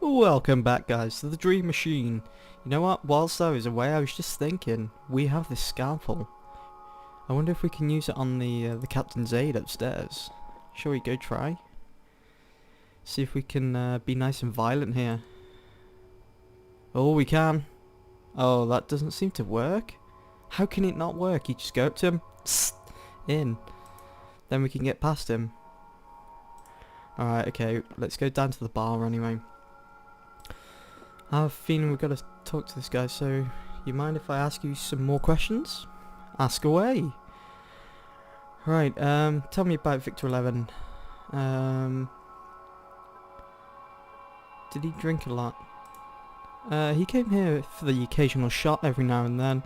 Welcome back, guys, to the Dream Machine. You know what, whilst I was away I was just thinking, we have this scalpel. I wonder if we can use it on the captain's aid upstairs. Shall we go try? See if we can be nice and violent here. Oh, we can. Oh, that doesn't seem to work. How can it not work? You just go up to him, in. Then we can get past him. Alright, okay, let's go down to the bar anyway. I have a feeling we've got to talk to this guy, so you mind if I ask you some more questions? Ask away. Right, tell me about Victor 11. Did he drink a lot? He came here for the occasional shot every now and then.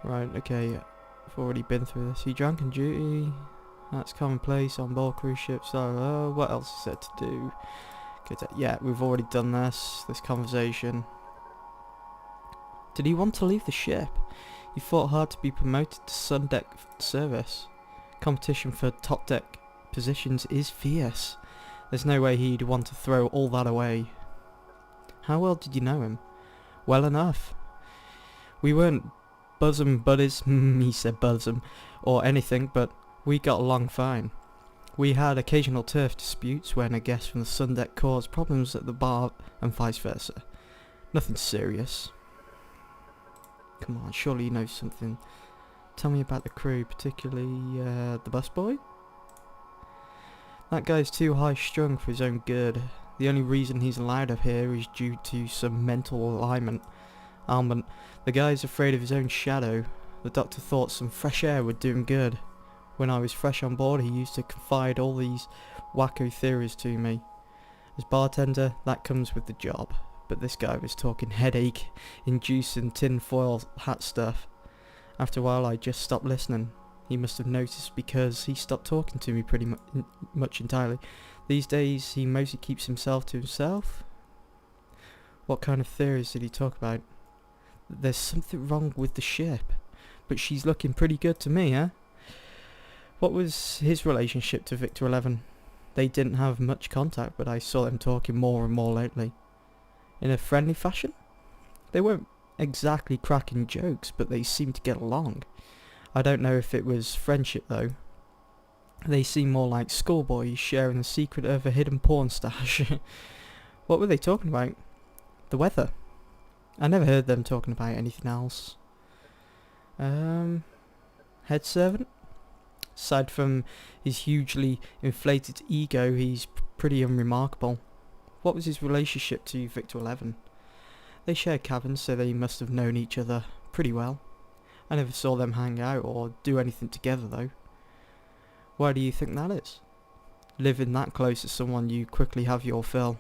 Right, okay, I've already been through this. He drank on duty. That's commonplace on board cruise ships. So, what else is there to do? Yeah, we've already done this conversation. Did he want to leave the ship? He fought hard to be promoted to sun deck service. Competition for top deck positions is fierce. There's no way he'd want to throw all that away. How well did you know him? Well enough. We weren't bosom buddies, he said bosom, or anything, but we got along fine. We had occasional turf disputes when a guest from the sun deck caused problems at the bar and vice versa. Nothing serious. Come on, surely you know something. Tell me about the crew, particularly the busboy? That guy's too high strung for his own good. The only reason he's allowed up here is due to some mental ailment. The guy's afraid of his own shadow. The doctor thought some fresh air would do him good. When I was fresh on board, he used to confide all these wacko theories to me. As bartender, that comes with the job. But this guy was talking headache-inducing tin-foil hat stuff. After a while, I just stopped listening. He must have noticed because he stopped talking to me pretty much entirely. These days, he mostly keeps himself to himself. What kind of theories did he talk about? There's something wrong with the ship, but she's looking pretty good to me, huh? What was his relationship to Victor 11? They didn't have much contact, but I saw them talking more and more lately. In a friendly fashion? They weren't exactly cracking jokes, but they seemed to get along. I don't know if it was friendship though. They seemed more like schoolboys sharing the secret of a hidden porn stash. What were they talking about? The weather. I never heard them talking about anything else. Head servant? Aside from his hugely inflated ego, he's pretty unremarkable. What was his relationship to Victor 11? They shared cabins, so they must have known each other pretty well. I never saw them hang out or do anything together though. Why do you think that is? Living that close to someone, you quickly have your fill.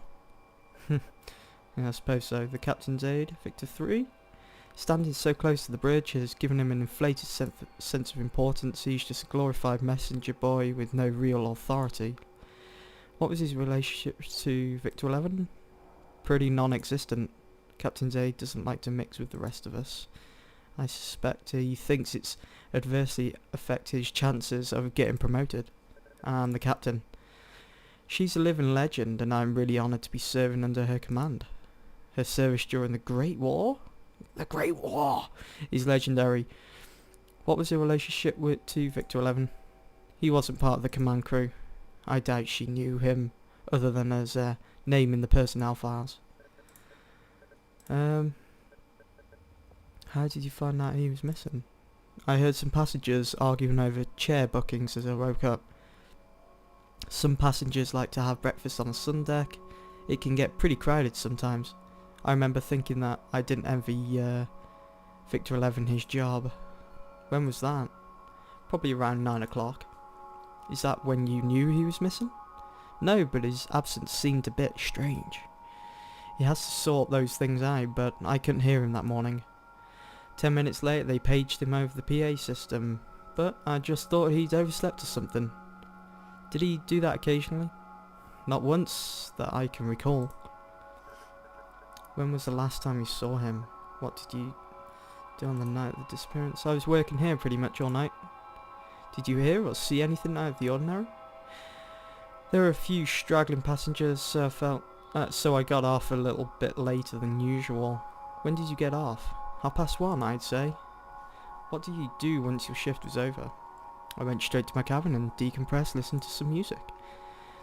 Yeah, I suppose so. The captain's aide, Victor 3? Standing so close to the bridge has given him an inflated sense of importance. He's just a glorified messenger boy with no real authority. What was his relationship to Victor 11? Pretty non-existent. Captain's aide doesn't like to mix with the rest of us. I suspect he thinks it's adversely affect his chances of getting promoted. And the captain. She's a living legend, and I'm really honoured to be serving under her command. Her service during the Great War? The Great War is legendary. What was her relationship to Victor 11? He wasn't part of the command crew. I doubt she knew him, other than as a name in the personnel files. How did you find out he was missing? I heard some passengers arguing over chair bookings as I woke up. Some passengers like to have breakfast on the sun deck. It can get pretty crowded sometimes. I remember thinking that I didn't envy Victor 11 his job. When was that? Probably around 9 o'clock. Is that when you knew he was missing? No, but his absence seemed a bit strange. He has to sort those things out, but I couldn't hear him that morning. 10 minutes later they paged him over the PA system, but I just thought he'd overslept or something. Did he do that occasionally? Not once that I can recall. When was the last time you saw him? What did you do on the night of the disappearance? I was working here pretty much all night. Did you hear or see anything out of the ordinary? There were a few straggling passengers, so I felt So I got off a little bit later than usual. When did you get off? 1:30, I'd say. What did you do once your shift was over? I went straight to my cabin and decompressed, listened to some music.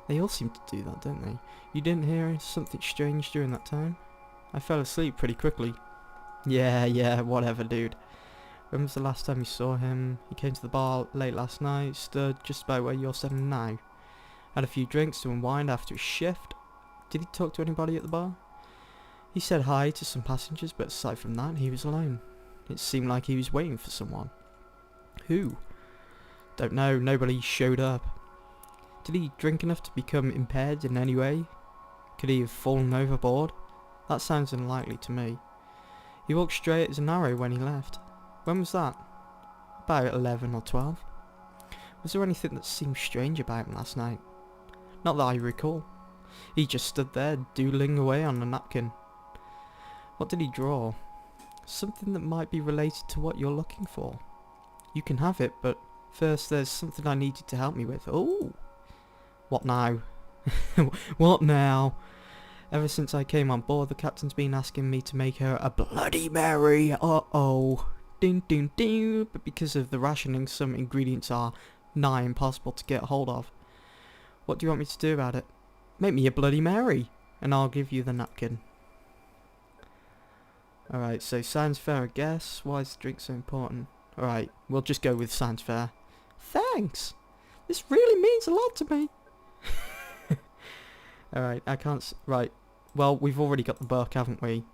They all seem to do that, don't they? You didn't hear something strange during that time? I fell asleep pretty quickly. Yeah, whatever, dude. When was the last time you saw him? He came to the bar late last night, stood just about where you're standing now. Had a few drinks to unwind after his shift. Did he talk to anybody at the bar? He said hi to some passengers, but aside from that, he was alone. It seemed like he was waiting for someone. Who? Don't know, nobody showed up. Did he drink enough to become impaired in any way? Could he have fallen overboard? That sounds unlikely to me. He walked straight as an arrow when he left. When was that? About 11 or 12. Was there anything that seemed strange about him last night? Not that I recall. He just stood there, doodling away on a napkin. What did he draw? Something that might be related to what you're looking for. You can have it, but first there's something I need you to help me with. Oh! What now? What now? Ever since I came on board, the captain's been asking me to make her a Bloody Mary. Uh-oh. Ding, ding, ding. But because of the rationing, some ingredients are nigh impossible to get hold of. What do you want me to do about it? Make me a Bloody Mary, and I'll give you the napkin. Alright, so sounds fair, I guess. Why is the drink so important? Alright, we'll just go with sounds fair. Thanks! This really means a lot to me. Alright, I can't right. Well, we've already got the book, haven't we?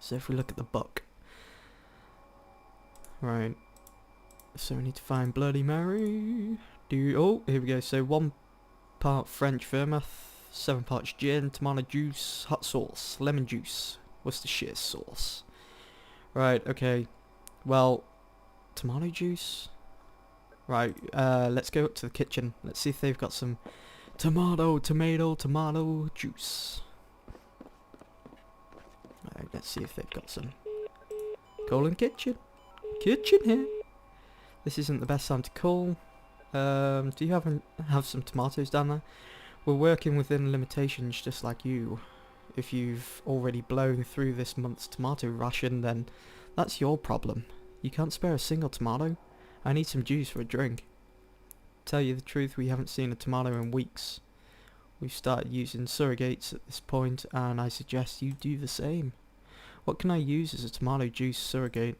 So if we look at the book. Right. So we need to find Bloody Mary. Oh, here we go. So 1 part French vermouth, 7 parts gin, tomato juice, hot sauce, lemon juice, Worcestershire sauce. Right, okay. Well, tomato juice. Right, let's go up to the kitchen. Let's see if they've got some tomato juice. Right, let's see if they've got some. Calling kitchen. Kitchen here. This isn't the best time to call. Do you have some tomatoes down there? We're working within limitations just like you. If you've already blown through this month's tomato ration, then that's your problem. You can't spare a single tomato. I need some juice for a drink. Tell you the truth, we haven't seen a tomato in weeks. We've started using surrogates at this point, and I suggest you do the same. What can I use as a tomato juice surrogate?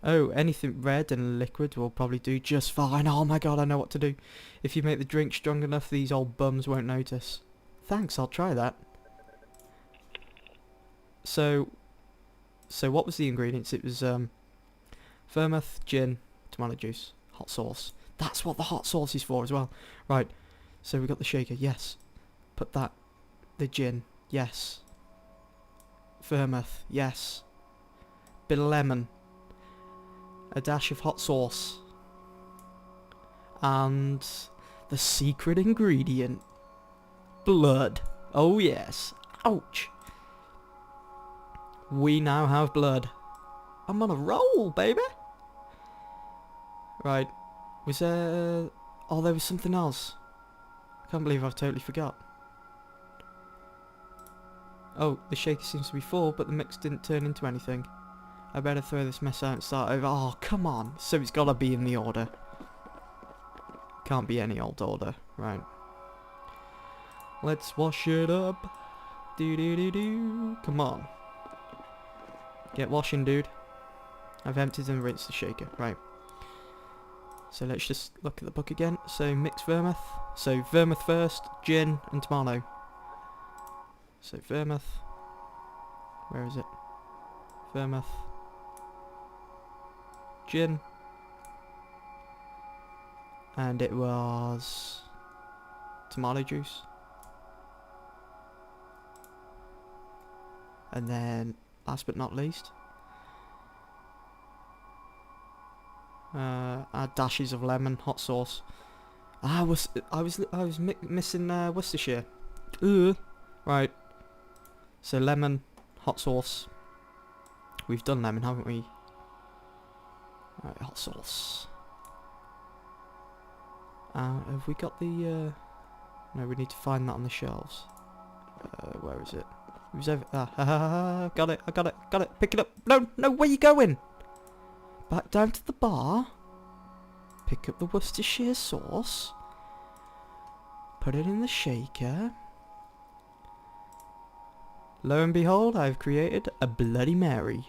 Oh, anything red and liquid will probably do just fine. Oh my god, I know what to do. If you make the drink strong enough, these old bums won't notice. Thanks, I'll try that. So what was the ingredients? It was vermouth, gin, tomato juice, hot sauce. That's what the hot sauce is for as well. Right, so we got the shaker, yes. Put that, the gin, yes. Vermouth, yes. Bit of lemon. A dash of hot sauce. And the secret ingredient. Blood. Oh yes. Ouch. We now have blood. I'm on a roll, baby. Right. Was there... Oh, there was something else. I can't believe I've totally forgot. Oh, the shaker seems to be full, but the mix didn't turn into anything. I better throw this mess out and start over. Oh, come on. So it's gotta be in the order. Can't be any old order. Right. Let's wash it up. Do. Come on. Get washing, dude. I've emptied and rinsed the shaker. Right. So let's just look at the book again. So mix vermouth. So vermouth first, gin and tomato. So vermouth. Where is it? Vermouth. Gin. And it was tomato juice. And then last but not least, add dashes of lemon, hot sauce. I was missing Worcestershire. Right. So lemon, hot sauce. We've done lemon, haven't we? Right, hot sauce. Have we got the? No, we need to find that on the shelves. Where is it? It was over... got it, I got it, got it. Pick it up. No, no, where you going? Back down to the bar. Pick up the Worcestershire sauce. Put it in the shaker. Lo and behold, I've created a Bloody Mary.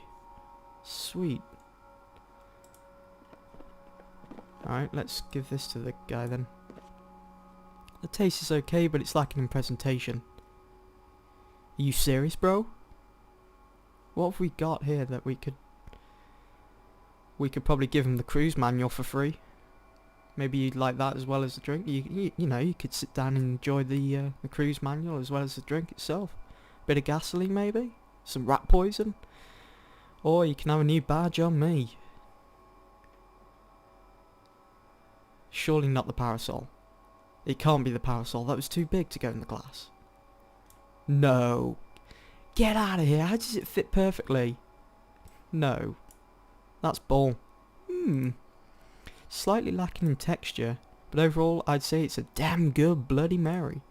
Sweet. Alright, let's give this to the guy then. The taste is okay, but it's lacking in presentation. Are you serious, bro? What have we got here that we could... We could probably give him the cruise manual for free. Maybe you'd like that as well as the drink. You know, you could sit down and enjoy the cruise manual as well as the drink itself. Bit of gasoline maybe? Some rat poison? Or you can have a new badge on me. Surely not the parasol. It can't be the parasol. That was too big to go in the glass. No. Get out of here. How does it fit perfectly? No. That's bull. Slightly lacking in texture, but overall I'd say it's a damn good Bloody Mary.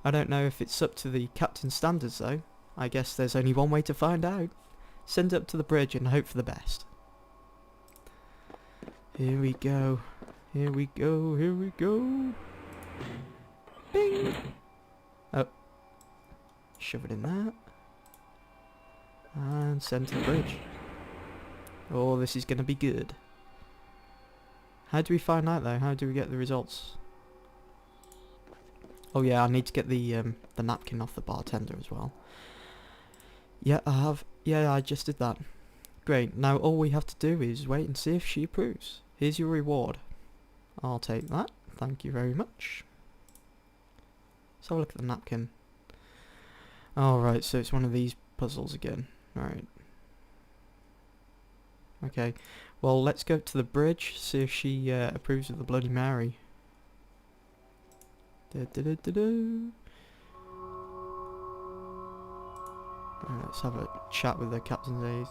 I don't know if it's up to the captain's standards though. I guess there's only one way to find out. Send it up to the bridge and hope for the best. Here we go. Here we go. Here we go. Bing! Oh. Shove it in there. And send to the bridge. Oh, this is going to be good. How do we find out though? How do we get the results? Oh yeah, I need to get the napkin off the bartender as well. Yeah, I have. Yeah, I just did that. Great. Now all we have to do is wait and see if she approves. Here's your reward. I'll take that. Thank you very much. Let's have a look at the napkin. Alright, so it's one of these puzzles again. Alright. Okay. Well, let's go to the bridge, see if she approves of the Bloody Mary. Right, let's have a chat with the captain's aide.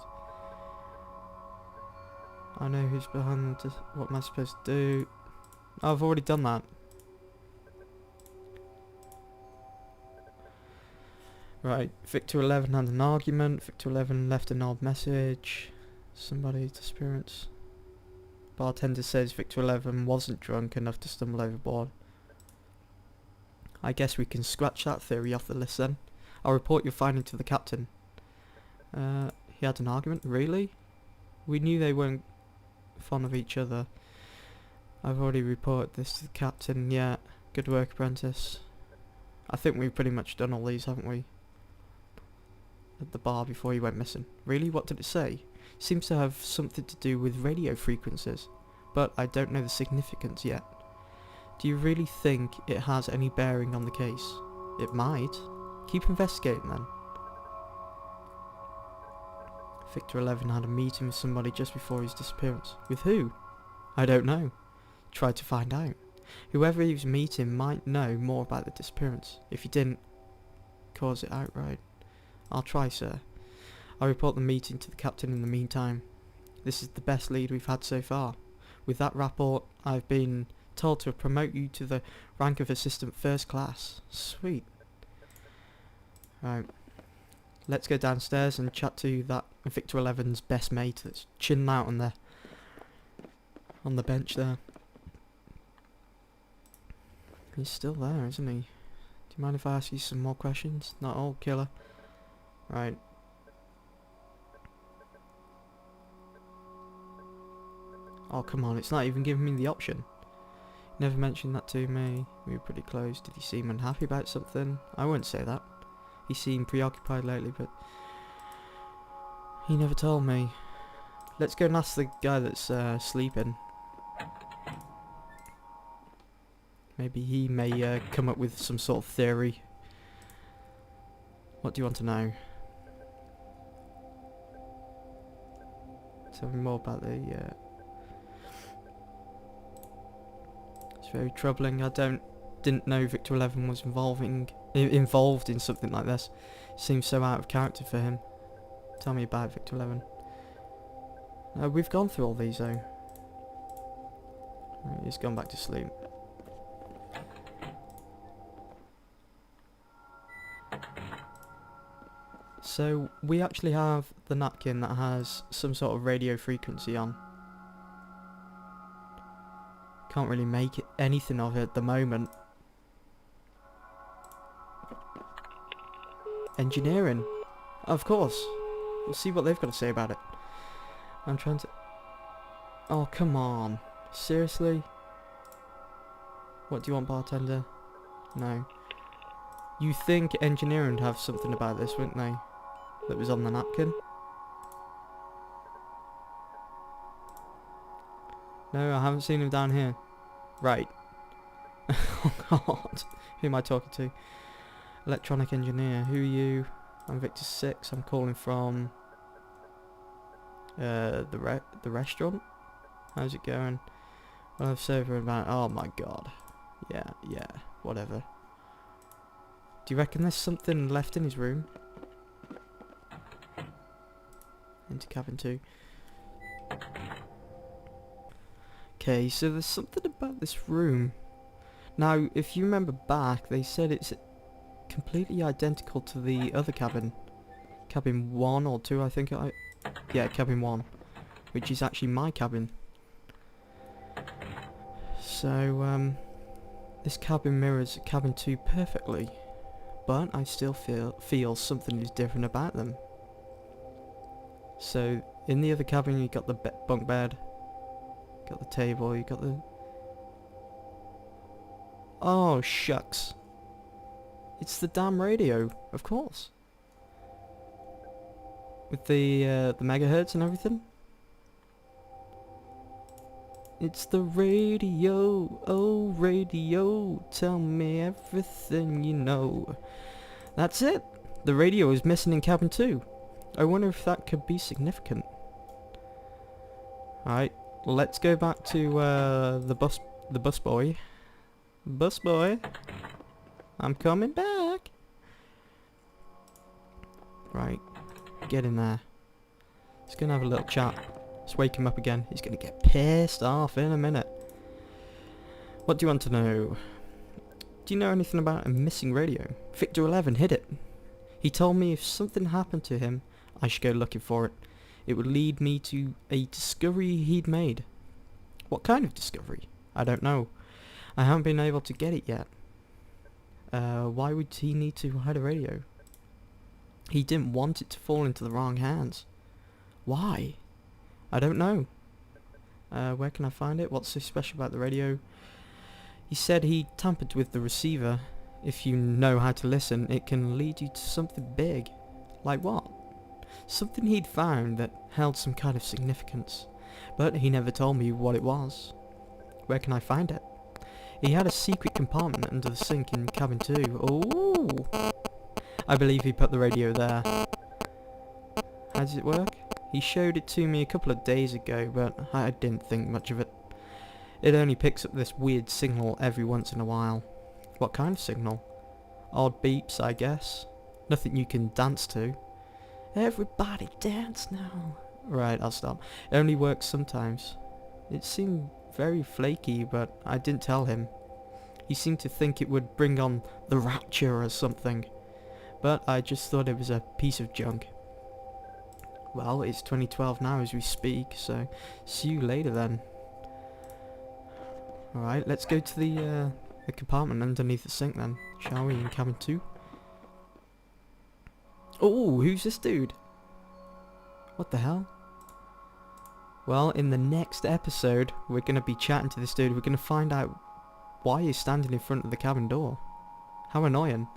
I know who's behind this. What am I supposed to do? Oh, I've already done that. Right, Victor 11 had an argument. Victor 11 left an odd message. Somebody's disappearance. Bartender says Victor 11 wasn't drunk enough to stumble overboard. I guess we can scratch that theory off the list then. I'll report your finding to the captain. He had an argument? Really? We knew they weren't fond of each other. I've already reported this to the captain. Yeah, good work, apprentice. I think we've pretty much done all these, haven't we? At the bar before he went missing. Really? What did it say? Seems to have something to do with radio frequencies, but I don't know the significance yet. Do you really think it has any bearing on the case? It might. Keep investigating then. Victor 11 had a meeting with somebody just before his disappearance. With who? I don't know. Tried to find out. Whoever he was meeting might know more about the disappearance. If he didn't, cause it outright. I'll try, sir. I'll report the meeting to the captain in the meantime. This is the best lead we've had so far. With that rapport, I've been told to promote you to the rank of assistant first class. Sweet. Right. Let's go downstairs and chat to that Victor 11's best mate that's chilling out on the bench there. He's still there, isn't he? Do you mind if I ask you some more questions? Not all, killer. Right. Oh, come on, it's not even giving me the option. Never mentioned that to me. We were pretty close. Did he seem unhappy about something? I wouldn't say that. He seemed preoccupied lately, but he never told me. Let's go and ask the guy that's sleeping. Maybe he may come up with some sort of theory. What do you want to know? Tell me more about the... It's very troubling. I didn't know Victor 11 was involved in something like this. Seems so out of character for him. Tell me about Victor 11. We've gone through all these though. Right, he's gone back to sleep. So we actually have the napkin that has some sort of radio frequency on. Can't really make anything of it at the moment. Engineering. Of course. We'll see what they've got to say about it. I'm trying to... Oh, come on. Seriously? What do you want, bartender? No. You think engineering would have something about this, wouldn't they? That was on the napkin? No, I haven't seen him down here. Right. Oh god. Who am I talking to? Electronic engineer. Who are you? I'm Victor 6. I'm calling from... the restaurant? How's it going? Well, I've server about... Oh my god. Yeah, whatever. Do you reckon there's something left in his room? Into cabin 2. Okay, so there's something about this room. Now, if you remember back, they said it's completely identical to the other cabin. Cabin 1 or 2, I think. Yeah, cabin 1. Which is actually my cabin. So, this cabin mirrors cabin 2 perfectly. But I still feel something is different about them. So, in the other cabin you got the bunk bed, got the table, you got the... Oh, shucks. It's the damn radio, of course. With the megahertz and everything. It's the radio, oh radio, tell me everything you know. That's it. The radio is missing in cabin 2. I wonder if that could be significant. Alright, let's go back to the bus boy. Bus boy, I'm coming back. Right, get in there. He's gonna have a little chat. Let's wake him up again. He's gonna get pissed off in a minute. What do you want to know? Do you know anything about a missing radio? Victor 11 hid it. He told me if something happened to him, I should go looking for it. It would lead me to a discovery he'd made. What kind of discovery? I don't know. I haven't been able to get it yet. Why would he need to hide a radio? He didn't want it to fall into the wrong hands. Why? I don't know. Where can I find it? What's so special about the radio? He said he tampered with the receiver. If you know how to listen, it can lead you to something big. Like what? Something he'd found that held some kind of significance. But he never told me what it was. Where can I find it? He had a secret compartment under the sink in cabin 2. Ooh! I believe he put the radio there. How does it work? He showed it to me a couple of days ago, but I didn't think much of it. It only picks up this weird signal every once in a while. What kind of signal? Odd beeps, I guess. Nothing you can dance to. Everybody dance now. Right, I'll stop. It only works sometimes. It seemed very flaky, but I didn't tell him. He seemed to think it would bring on the rapture or something. But I just thought it was a piece of junk. Well, it's 2012 now as we speak, so see you later then. Alright, let's go to the compartment underneath the sink then, shall we, in cabin 2? Oh, who's this dude? What the hell? Well, in the next episode, we're going to be chatting to this dude. We're going to find out why he's standing in front of the cabin door. How annoying.